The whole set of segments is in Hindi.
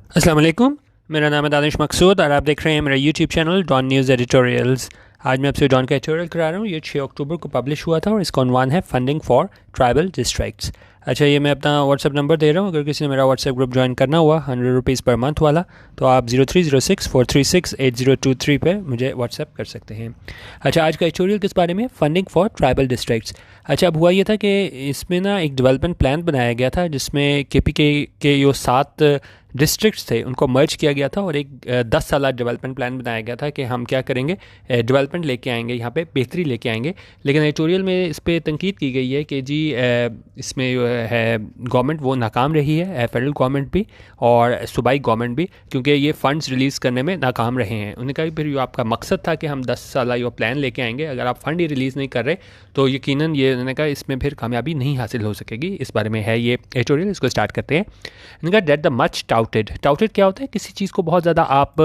अस्सलाम वालेकुम। मेरा नाम है दानिश मकसूद और आप देख रहे हैं मेरा YouTube channel Dawn News editorials. आज मैं आपसे डॉन का एडिटोरियल करा रहा हूँ। ये 6 अक्टूबर को पब्लिश हुआ था और इसका उन्वान है फंडिंग फॉर ट्राइबल डिस्ट्रिक्ट्स। अच्छा, ये मैं अपना व्हाट्सअप नंबर दे रहा हूँ। अगर किसी ने मेरा व्हाट्सएप ग्रुप ज्वाइन करना हुआ ₹100 पर मंथ वाला, तो आप 0306 436 8023 पे मुझे व्हाट्सएप कर सकते हैं। अच्छा, आज का एडिटोरियल किस बारे में? Funding for tribal districts. अच्छा, अब हुआ ये था कि इसमें ना एक डेवलपमेंट प्लान बनाया गया था जिसमें KPK के जो 7 डिस्ट्रिक्ट्स थे उनको मर्ज किया गया था और एक 10 साल डेवलपमेंट प्लान बनाया गया था कि हम क्या करेंगे, डेवलपमेंट लेके आएंगे, यहाँ पे बेहतरी लेके आएंगे। लेकिन एडिटोरियल में इस पर तनकीद की गई है कि जी इसमें जो है गवर्नमेंट वो नाकाम रही है, फेडरल गवर्नमेंट भी और सूबाई गवर्नमेंट भी, क्योंकि ये फ़ंड्स रिलीज़ करने में नाकाम रहे हैं। उन्होंने कहा फिर जो आपका मकसद था कि हम 10 साल ये प्लान लेके आएंगे, अगर आप फ़ंड ही रिलीज़ नहीं कर रहे तो यकीनन ये उन्होंने कहा इसमें फिर कामयाबी नहीं हासिल हो सकेगी। इस बारे में है ये एडिटोरियल, इसको स्टार्ट करते हैं। इनका debt the much touted. Touted क्या होता है? किसी चीज़ को बहुत ज़्यादा आप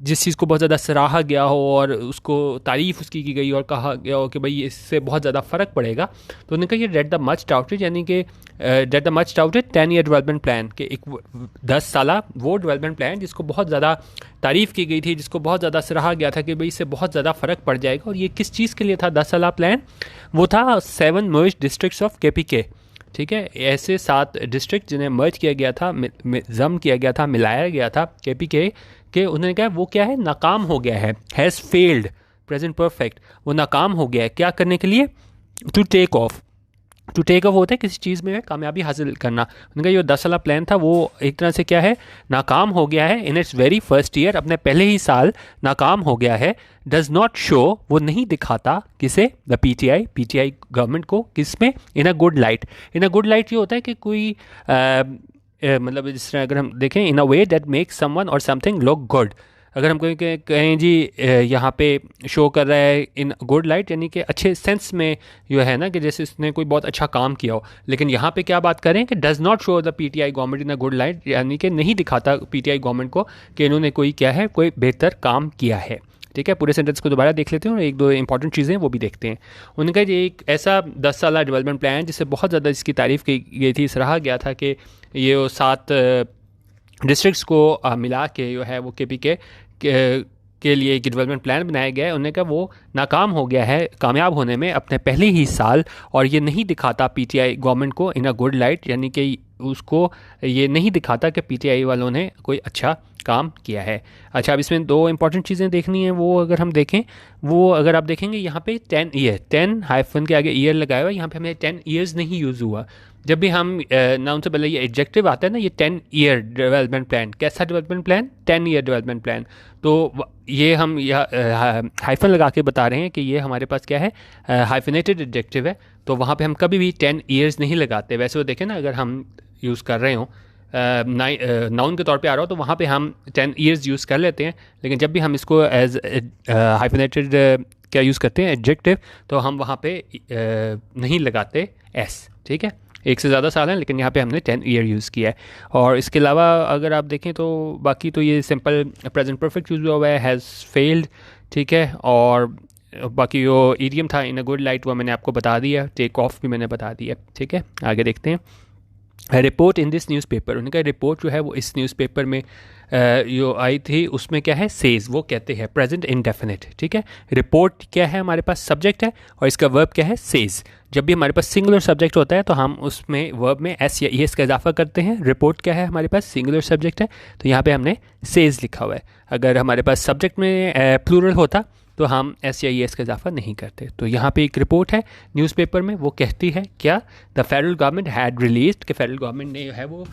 जिस चीज़ को बहुत ज़्यादा सराहा गया हो और उसको तारीफ़ उसकी की गई और कहा गया हो कि भाई इससे बहुत ज़्यादा फ़र्क पड़ेगा, तो उन्होंने कहा ये डेट द मच टाउटेड, यानी कि debt the much touted 10-year development plan के एक 10 साला वो डेवलपमेंट प्लान जिसको बहुत ज़्यादा तारीफ़ की गई थी, जिसको बहुत ज़्यादा सराहा गया था कि भाई इससे बहुत ज़्यादा फ़र्क पड़ जाएगा। और ये किस चीज़ के लिए था 10 साला प्लान? वो था 7 मर्ज डिस्ट्रिक्ट्स ऑफ KPK। ठीक है, ऐसे 7 डिस्ट्रिक्ट जिन्हें मर्ज किया गया था, जम किया गया था, मिलाया गया था KPK के। उन्होंने कहा वो क्या है, नाकाम हो गया है, हैज़ फेल्ड, प्रेजेंट परफेक्ट, वो नाकाम हो गया है। क्या करने के लिए? To take off. To take off होता है किसी चीज़ में कामयाबी हासिल करना। उनका जो 10 साल प्लान था वो एक तरह से क्या है, नाकाम हो गया है। In its very first year, अपने पहले ही साल नाकाम हो गया है। डज नॉट शो, वो नहीं दिखाता किसे, द PTI गवर्नमेंट को, किस में? In a good light. In a good light ये होता है कि कोई मतलब जिस तरह अगर हम देखें, इन अ वे दैट मेक्स समवन और समथिंग लुक गुड। अगर हम कहें जी यहाँ पे शो कर रहा है इन गुड लाइट, यानी कि अच्छे सेंस में जो है ना, कि जैसे इसने कोई बहुत अच्छा काम किया हो। लेकिन यहाँ पे क्या बात करें कि does not show the PTI government in a good light, यानी कि नहीं दिखाता PTI गवर्नमेंट को कि इन्होंने कोई क्या है, कोई बेहतर काम किया है। ठीक है, पूरे सेंटेंस को दोबारा देख लेते हैं और एक दो इंपॉर्टेंट चीज़ें वो भी देखते हैं। उनका ये एक ऐसा 10 साल डेवलपमेंट प्लान जिससे बहुत ज़्यादा इसकी तारीफ़ की गई थी, सराहा गया था कि ये 7 डिस्ट्रिक्ट्स को मिला के जो है वो KPK के लिए एक डेवलपमेंट प्लान बनाया गया है। उन्होंने कहा वो नाकाम हो गया है कामयाब होने में अपने पहले ही साल, और ये नहीं दिखाता PTI गवर्नमेंट को इन अ गुड लाइट, यानी कि उसको ये नहीं दिखाता कि PTI वालों ने कोई अच्छा काम किया है। अच्छा, अब इसमें 2 इंपॉर्टेंट चीज़ें देखनी है। वो अगर हम देखें, वो अगर आप देखेंगे यहाँ पे 10 ईयर, 10 हाइफन के आगे ईयर लगाया हुआ है, यहाँ पे हमें 10 ईयर्स नहीं यूज़ हुआ। जब भी हम नाउन से पहले ये एडजेक्टिव आता है ना, ये 10 ईयर डेवलपमेंट प्लान, कैसा development plan? 10 year development plan. तो ये हम हाइफन लगा के बता रहे हैं कि ये हमारे पास क्या है, हाइफिनेटेड एडजेक्टिव है। तो वहाँ पे हम कभी भी 10 ईयर्स नहीं लगाते। वैसे वो देखें ना, अगर हम यूज़ कर रहे हों, नाउन के तौर पे आ रहा हो, तो वहाँ पे हम 10 ईयर्स यूज़ कर लेते हैं। लेकिन जब भी हम इसको एज हाइफिनेटेड क्या यूज़ करते हैं, एडजेक्टिव, तो हम वहाँ पे नहीं लगाते एस। ठीक है, एक से ज़्यादा साल हैं, लेकिन यहाँ पे हमने 10 ईयर यूज़ किया है। और इसके अलावा अगर आप देखें तो बाकी तो ये सिंपल प्रेजेंट परफेक्ट यूज़ हुआ है, हैज़ फेल्ड। ठीक है, और बाकी जो ईडियम था इन अ गुड लाइट वो मैंने आपको बता दिया, टेक ऑफ भी मैंने बता दिया। ठीक है, आगे देखते हैं। रिपोर्ट इन दिस न्यूज़पेपर, उनका रिपोर्ट जो है वो इस न्यूज़पेपर में जो आई थी उसमें क्या है, सेज, वो कहते हैं प्रेजेंट इंडेफिनिट। ठीक है, रिपोर्ट क्या है, हमारे पास सब्जेक्ट है और इसका वर्ब क्या है, सेज। जब भी हमारे पास सिंगुलर सब्जेक्ट होता है तो हम उसमें वर्ब में एस या ईएस का इजाफा करते हैं। रिपोर्ट क्या है, हमारे पास सिंगुलर सब्जेक्ट है, तो यहाँ पे हमने सेज लिखा हुआ है। अगर हमारे पास सब्जेक्ट में प्लूरल होता तो हम एस या एस का इजाफा नहीं करते। तो यहाँ पे एक रिपोर्ट है न्यूज़पेपर में, वो कहती है क्या, the federal government had released, कि फेडरल गवर्नमेंट ने जो है वो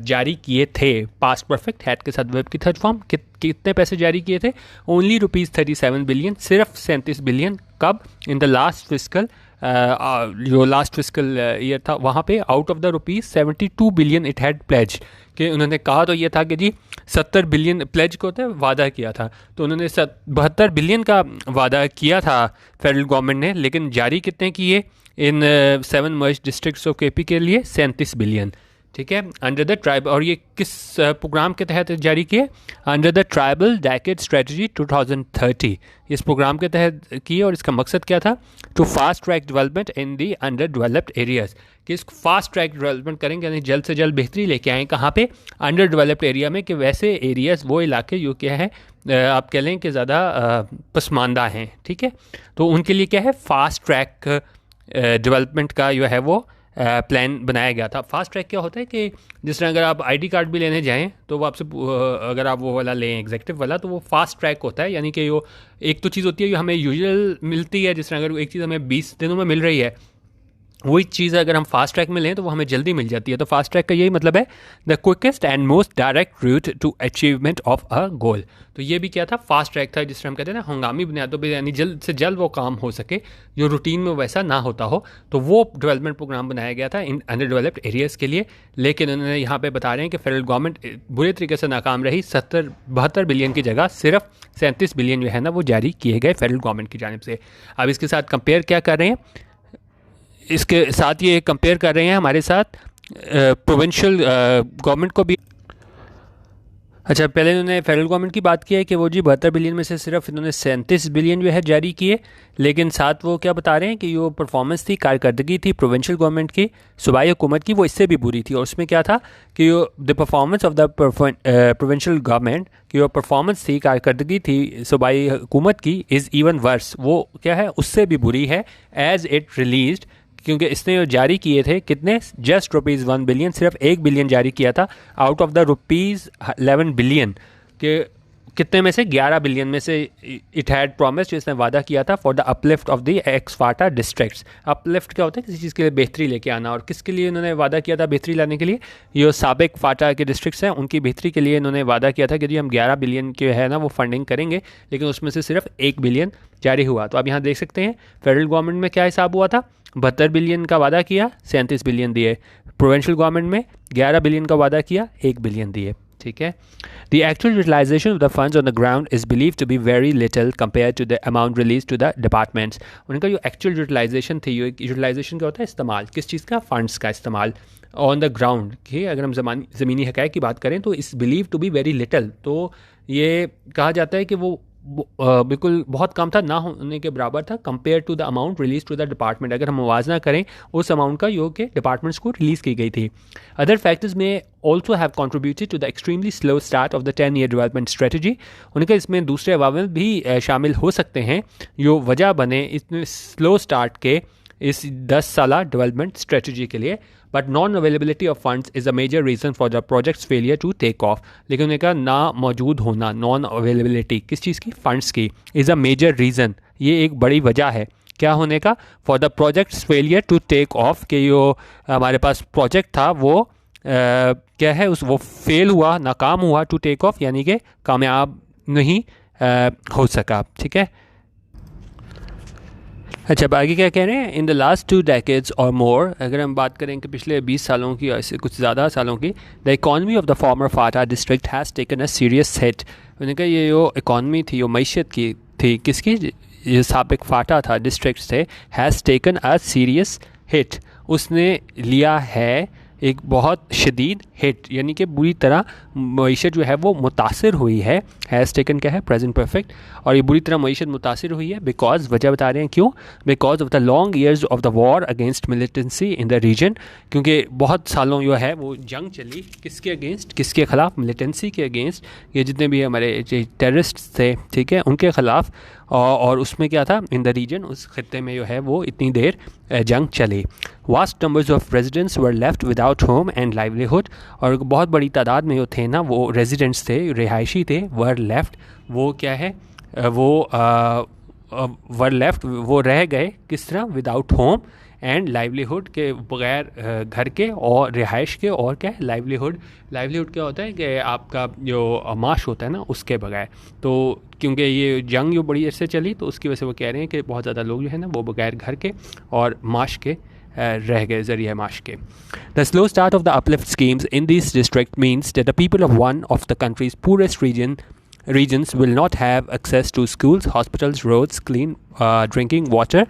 जारी किए थे, पास्ट परफेक्ट हैड के साथ वर्ब की थर्ड फॉर्म, कितने पैसे जारी किए थे? ओनली ₹37 बिलियन, सिर्फ 37 बिलियन। कब? इन द लास्ट फिजिकल, जो लास्ट फिजिकल ईयर था वहाँ पे, out of the ₹72 billion it had pledge. कि उन्होंने कहा तो ये था कि जी 70 बिलियन प्लेज को होता है, वादा किया था, तो उन्होंने 72 बिलियन का वादा किया था फेडरल गवर्नमेंट ने, लेकिन जारी कितने किए इन 7 मर्ज डिस्ट्रिक्ट्स ऑफ KP के लिए? 37 बिलियन। ठीक है, अंडर द ट्राइब, और ये किस प्रोग्राम के तहत जारी किए? Under the tribal decade strategy 2030, इस प्रोग्राम के तहत किए। और इसका मकसद क्या था? To fast track development in the under developed areas, कि इसको फास्ट ट्रैक डेवलपमेंट करेंगे, यानी जल्द से जल्द बेहतरी लेके आएँ कहाँ पे? अंडर डेवलप्ड एरिया में, कि वैसे एरियाज़, वो इलाके जो क्या है आप कह लें कि ज़्यादा पसमानदा हैं, ठीक है। तो उनके लिए क्या है, फास्ट ट्रैक डेवलपमेंट का जो है वो प्लान बनाया गया था। फास्ट ट्रैक क्या होता है कि जिस तरह अगर आप आईडी कार्ड भी लेने जाएं तो वो आपसे अगर आप वो वाला लें एग्जीक्यूटिव वाला, तो वो फास्ट ट्रैक होता है, यानी कि वो एक तो चीज़ होती है जो हमें यूजुअल मिलती है, जिस तरह अगर एक चीज़ हमें 20 दिनों में मिल रही है, वही चीज़ अगर हम फास्ट ट्रैक में लें तो वो हमें जल्दी मिल जाती है। तो फास्ट ट्रैक का यही मतलब है, the quickest and most direct route to achievement of a goal. तो ये भी क्या था? फास्ट ट्रैक था, जिस तरह हम कहते हैं ना हंगामी बुनियादों पर, यानी जल्द से जल्द वो काम हो सके जो रूटीन में वैसा ना होता हो। तो वो डेवलपमेंट प्रोग्राम बनाया गया था इन अंडर डेवलप्ड एरियाज़ के लिए। लेकिन उन्होंने यहाँ पे बता रहे हैं कि फेडरल गवर्नमेंट बुरे तरीके से नाकाम रही। 72 बिलियन की जगह सिर्फ 37 बिलियन जो है ना वो जारी किए गए फेडरल गवर्नमेंट की जानिब से। अब इसके साथ कंपेयर क्या कर रहे हैं? इसके साथ ये कंपेयर कर रहे हैं हमारे साथ प्रोविंशियल गवर्नमेंट को भी। अच्छा, पहले इन्होंने फेडरल गवर्नमेंट की बात की है कि वो जी 72 बिलियन में से सिर्फ इन्होंने 37 बिलियन जो है जारी किए। लेकिन साथ वो क्या बता रहे हैं कि जो परफॉर्मेंस थी, कारकर्दगी थी प्रोविंशियल गवर्नमेंट की, सूबाई हुकूमत की, वो इससे भी बुरी थी। और उसमें क्या था कि the performance of the provincial government की जो परफॉर्मेंस थी, कारकर्दगी थी सूबाई हुकूमत की, इज़ इवन वर्स, वो क्या है उससे भी बुरी है, एज़ इट रिलीज्ड, क्योंकि इसने जो जारी किए थे कितने? जस्ट ₹1 बिलियन, सिर्फ 1 बिलियन जारी किया था आउट ऑफ द ₹11 बिलियन के, कितने में से? 11 बिलियन में से इट हैड प्रॉमिस्ड, इसने वादा किया था for the uplift of the x Phata districts. Uplift क्या होता है? किसी चीज़ के लिए बेहतरी लेके आना। और किसके लिए इन्होंने वादा किया था बेहतरी लाने के लिए? ये साबिक फाटा के डिस्ट्रिक्ट्स हैं, उनकी बेहतरी के लिए इन्होंने वादा किया था कि जी हम 11 बिलियन के है ना वो फंडिंग करेंगे, लेकिन उसमें से सिर्फ 1 बिलियन जारी हुआ। तो अब यहाँ देख सकते हैं फेडरल गवर्नमेंट में क्या हिसाब हुआ था? 72 बिलियन का वादा किया, 37 बिलियन दिए। प्रोविंशियल गवर्नमेंट में 11 बिलियन का वादा किया, 1 बिलियन दिए, ठीक है। The actual utilization of the funds on the ground is believed to be very little compared to the amount released to the departments. उनका जो actual utilization थी, utilization क्या होता है? इस्तेमाल, किस चीज़ का? फंड्स का इस्तेमाल ऑन द ग्राउंड की। अगर हम ज़मीनी हक़ाइक़ की बात करें तो is believe to be very little, तो ये कहा जाता है कि वो बिल्कुल बहुत कम था, ना होने के बराबर था compare to the amount release to the department. अगर हम मुवाजना करें उस अमाउंट का योग के डिपार्टमेंट्स को रिलीज़ की गई थी। Other factors may also have contributed to the extremely slow start of the 10-year development strategy. उनके इसमें दूसरे अवामिल भी शामिल हो सकते हैं जो वजह बने इतने स्लो स्टार्ट के इस 10 साला डेवलपमेंट स्ट्रेटजी के लिए। But non availability of funds is a major reason for the projects failure to take off. लेकिन उन्होंने कहा ना मौजूद होना, नॉन अवेलेबिलिटी किस चीज़ की? फंड्स की, इज़ अ मेजर रीज़न, ये एक बड़ी वजह है क्या होने का? For the projects failure to take off, कि जो हमारे पास प्रोजेक्ट था वो क्या है वो फेल हुआ, नाकाम हुआ, टू टेक ऑफ यानी कि कामयाब नहीं हो सका, ठीक है। अच्छा, आगे क्या कह रहे हैं? इन द लास्ट 2 decades और मोर, अगर हम बात करें कि पिछले 20 सालों की या इससे कुछ ज़्यादा सालों की, the economy of the former Phata district has taken a serious hit. उन्होंने कहा ये जो इकॉनमी थी, जो मईशत की थी, किसकी? ये साबिक फाटा था, डिस्ट्रिक्ट थे, has taken a serious hit, उसने लिया है एक बहुत शदीद हिट, यानी कि बुरी तरह मईशत जो है वो मुतासिर हुई है। हैज़ टेकन क्या है? Present perfect. और ये बुरी तरह मईशत मुतासिर हुई है बिकॉज, वजह बता रहे हैं क्यों? Because of the long years of the war against militancy in the region, क्योंकि बहुत सालों जो है वो जंग चली किसके अगेंस्ट? किसके ख़िलाफ़? मिलिटेंसी के अगेंस्ट, ये जितने भी हमारे टेररिस्ट थे, ठीक है, उनके ख़िलाफ़। और उसमें क्या था? इन द रीजन, उस खत्ते में जो है वो इतनी देर जंग चली। Vast numbers of residents were left without home and livelihood, और बहुत बड़ी तादाद में जो थे ना वो रेजिडेंट्स थे, रिहायशी थे, वर लेफ्ट, वो क्या है वो वर लेफ्ट, वो रह गए किस तरह? विदाउट होम एंड लाइवलीहुड, के बग़ैर घर के और रिहाइश के, और क्या है? लाइवलीहुड। लाइवलीहुड क्या होता है कि आपका जो माश होता है ना उसके बगैर। तो क्योंकि ये जंग जो बड़ी अरसे चली तो उसकी वजह से वो कह रहे हैं कि बहुत ज़्यादा लोग जो है ना वो बगैर घर के और माश के रह गए, ज़रिए माश के। The slow start of the uplift schemes in this district means that the people of one of the country's purest regions will not have access to schools, hospitals, roads, clean drinking water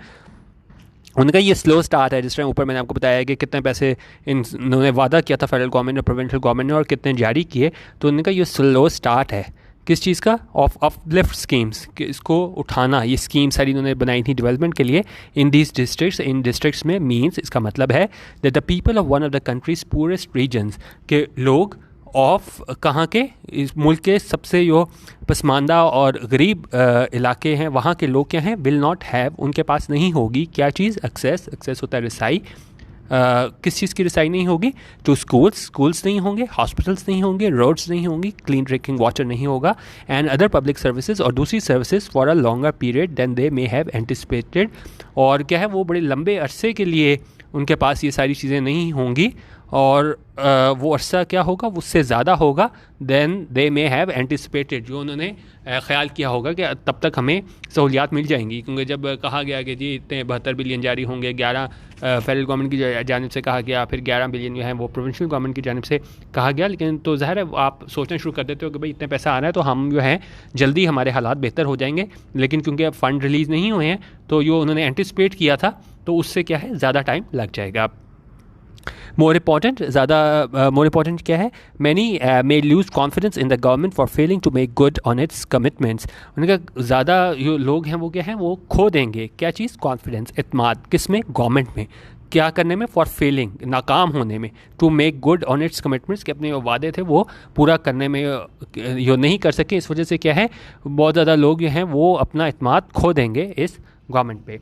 उनका ये स्लो स्टार्ट है। जिस टाइम ऊपर मैंने आपको बताया कि कितने पैसे इन्होंने वादा किया था फेडरल गवर्नमेंट और प्रोविंशियल गवर्नमेंट ने और कितने जारी किए, तो उनका ये स्लो स्टार्ट है किस चीज़ का, ऑफ अपलिफ्ट स्कीम्स, कि इसको उठाना। ये स्कीम सारी इन्होंने बनाई थी डेवलपमेंट के लिए इन दीज डिस्ट्रिक्ट्स। इन डिस्ट्रिक्ट्स में मीन्स इसका मतलब है that the people of one of the country's poorest regions के लोग ऑफ कहाँ के, इस मुल्क के सबसे जो पसमानदा और गरीब इलाके हैं वहाँ के लोग क्या हैं, विल नॉट हैव, उनके पास नहीं होगी क्या चीज़, एक्सेस। एक्सेस होता है रसाई। किस चीज़ की रसाई नहीं होगी, तो स्कूल्स नहीं होंगे, हॉस्पिटल्स नहीं होंगे, रोड्स नहीं होंगी, क्लीन ड्रिंकिंग वाटर नहीं होगा, एंड अदर पब्लिक सर्विसेज, और दूसरी services for a longer period than they may have anticipated. और क्या है, वो बड़े लंबे अरसे के लिए उनके पास ये सारी चीज़ें नहीं होंगी, और वो अरसा क्या होगा, उससे ज़्यादा होगा than they may have anticipated, जो उन्होंने ख्याल किया होगा कि तब तक हमें सहूलियात मिल जाएंगी। क्योंकि जब कहा गया कि जी इतने 72 बिलियन जारी होंगे, 11 फेडरल गवर्नमेंट की जानिब से कहा गया, फिर 11 बिलियन जो है वो प्रोविंशियल गवर्नमेंट की जानिब से कहा गया, लेकिन तो ज़ाहिर है आप सोचना शुरू कर देते हो कि भाई इतने पैसा आ रहा है तो हम जो है जल्दी हमारे हालात बेहतर हो जाएंगे, लेकिन क्योंकि अब फ़ंड रिलीज़ नहीं हुए हैं तो जो उन्होंने एंटिसिपेट किया था तो उससे क्या है ज़्यादा टाइम लग जाएगा। मोर इम्पॉर्टेंट क्या है, many may lose confidence in the government for failing to make good on its commitments. उनका ज़्यादा जो लोग हैं वो क्या हैं, वो खो देंगे क्या चीज़, कॉन्फिडेंस, इत्मीनान, किस में, गवर्नमेंट में, क्या करने में, फॉर फेलिंग, नाकाम होने में, to make good on its commitments, कि अपने जो वादे थे वो पूरा करने में जो नहीं कर सके। इस वजह से क्या है, बहुत ज़्यादा लोग जो हैं वो अपना इत्मीनान खो देंगे इस गवर्नमेंट पे।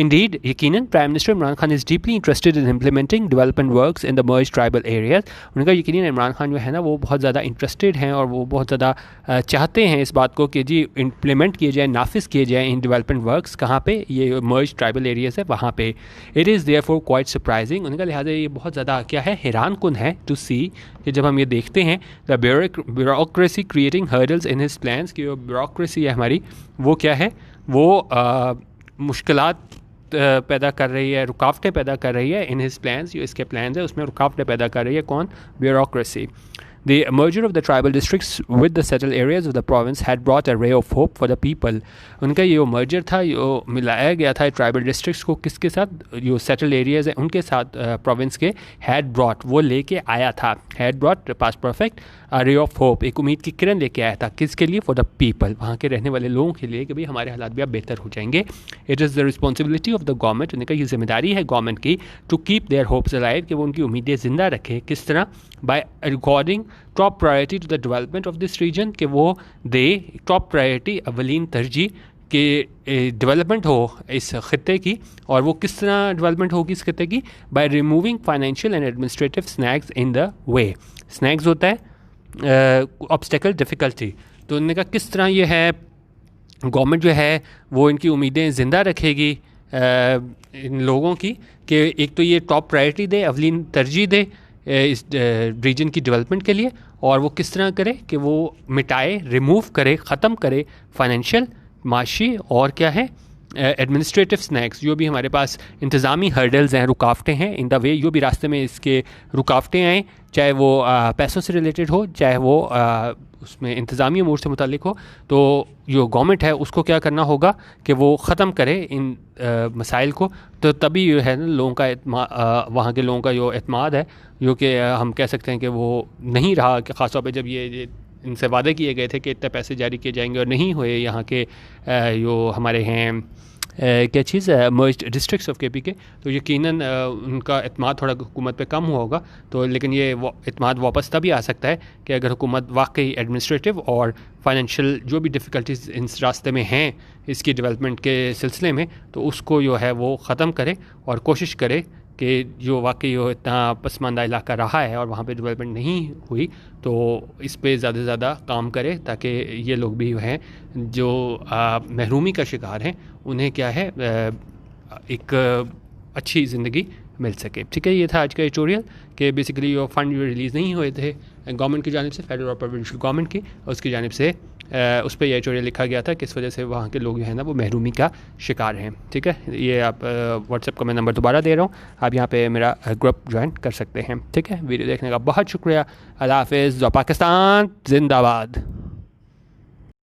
Indeed, यकीनन prime minister Imran Khan is deeply interested in implementing development works in the merge tribal areas. उनका यकीनन इमरान खान जो है ना वो बहुत ज़्यादा इंटरेस्टेड हैं और वो बहुत ज़्यादा चाहते हैं इस बात को कि जी इम्प्लीमेंट किए जाए, नाफिज किए जाए इन डेवलपमेंट वर्क्स, कहाँ पे, ये मर्ज ट्राइबल एरियाज है वहाँ पे। It is therefore quite surprising, उनका लिहाजा ये बहुत ज़्यादा क्या है, हैरान कुन है टू सी, कि जब हम ये देखते हैं the bureaucracy creating hurdles in his plans, की जो ब्यूरोक्रेसी है हमारी वो क्या है, वो मुश्किलात पैदा कर रही है, रुकावटें पैदा कर रही है इन हिज प्लान्स, जो इसके प्लान्स है उसमें रुकावटें पैदा कर रही है कौन, bureaucracy. The merger of the tribal districts with the settled areas of the province had brought a ray of hope for the people. उनका ये मर्जर था, ये मिलाया गया था ट्राइबल डिस्ट्रिक्ट्स को किसके साथ, जो सेटल्ड एरियाज़ हैं उनके साथ, प्रोविंस के, हैड ब्रॉट, वो लेके आया था, had brought past perfect, ray of hope, एक उम्मीद की किरण लेके आया था, किसके लिए, फॉर द पीपल, वहाँ के रहने वाले लोगों के लिए, कि भाई हमारे हालात भी अब बेहतर हो जाएंगे। It is the responsibility of the government, उनका ये जिम्मेदारी है गवर्नमेंट की, to keep their hopes alive, कि वो उनकी उम्मीदें ज़िंदा रखे, किस तरह, by according top priority to the development of this region, कि वो दे टॉप प्रायोरिटी, अवलीन तरजीह कि डेवलपमेंट हो इस ख़त्े की। और वो किस तरह डेवलपमेंट होगी इस ख़त्े की, by removing financial and administrative snacks in the way. Snacks होता है ऑब्स्टेकल, डिफ़िकल्टी, तो उन्होंने कहा किस तरह ये है गवर्नमेंट जो है वो इनकी उम्मीदें ज़िंदा रखेगी इन लोगों की, कि एक तो ये टॉप प्रायोरिटी दे, अवलीन तरजीह दे इस रीजन की डेवलपमेंट के लिए, और वो किस तरह करे कि वो मिटाए, रिमूव करे, ख़त्म करे फाइनेंशियल, माशी और क्या है, एडमिनिस्ट्रेटिव स्नैक्स, जो भी हमारे पास इंतज़ामी हर्डल्स हैं, रुकावटें हैं इन द वे, जो भी रास्ते में इसके रुकावटें आएँ, चाहे वो पैसों से रिलेटेड हो, चाहे वो उसमें इंतज़ामी अमूर से मुतालिक हो, तो जो गवर्नमेंट है उसको क्या करना होगा कि वो ख़त्म करे इन मसाइल को। तो तभी जो है ना लोगों का वहाँ के लोगों का जो एतमाद है, जो कि हम कह सकते हैं कि वो नहीं रहा, कि ख़ास तौर पे जब ये इनसे वादे किए गए थे कि इतने पैसे जारी किए जाएंगे और नहीं हुए यहाँ के जो हमारे हैं क्या चीज़ है, मर्ज्ड डिस्ट्रिक्ट्स ऑफ केपी के, तो यकीनन उनका एतमाद थोड़ा हुकूमत पे कम हुआ होगा। तो लेकिन ये एतमाद वापस तभी आ सकता है कि अगर हुकूमत वाकई एडमिनिस्ट्रेटिव और फाइनेंशियल जो भी डिफ़िकल्टीज इस रास्ते में हैं इसकी डेवलपमेंट के सिलसिले में, तो उसको जो है वो ख़त्म करे और कोशिश करे कि जो वाकई वो इतना पसमानदा इलाका रहा है और वहाँ पे डेवलपमेंट नहीं हुई, तो इस पे ज़्यादा से ज़्यादा काम करे, ताकि ये लोग भी हैं जो महरूमी का शिकार हैं, उन्हें क्या है एक अच्छी ज़िंदगी मिल सके। ठीक है, ये था आज का एडिटोरियल कि बेसिकली वो फ़ंड जो रिलीज़ नहीं हुए थे गवर्नमेंट की जानिब से, फेडरल और प्रोविंशियल गवर्नमेंट की, उसकी जानिब से उस पर यह एडिटोरियल लिखा गया था कि इस वजह से वहाँ के लोग जो है ना वो महरूमी का शिकार हैं। ठीक है, ये आप व्हाट्सएप का मैं नंबर दोबारा दे रहा हूँ, आप यहाँ पे मेरा ग्रुप ज्वाइन कर सकते हैं। ठीक है, वीडियो देखने का बहुत शुक्रिया। अल्लाह हाफ़िज़। पाकिस्तान जिंदाबाद।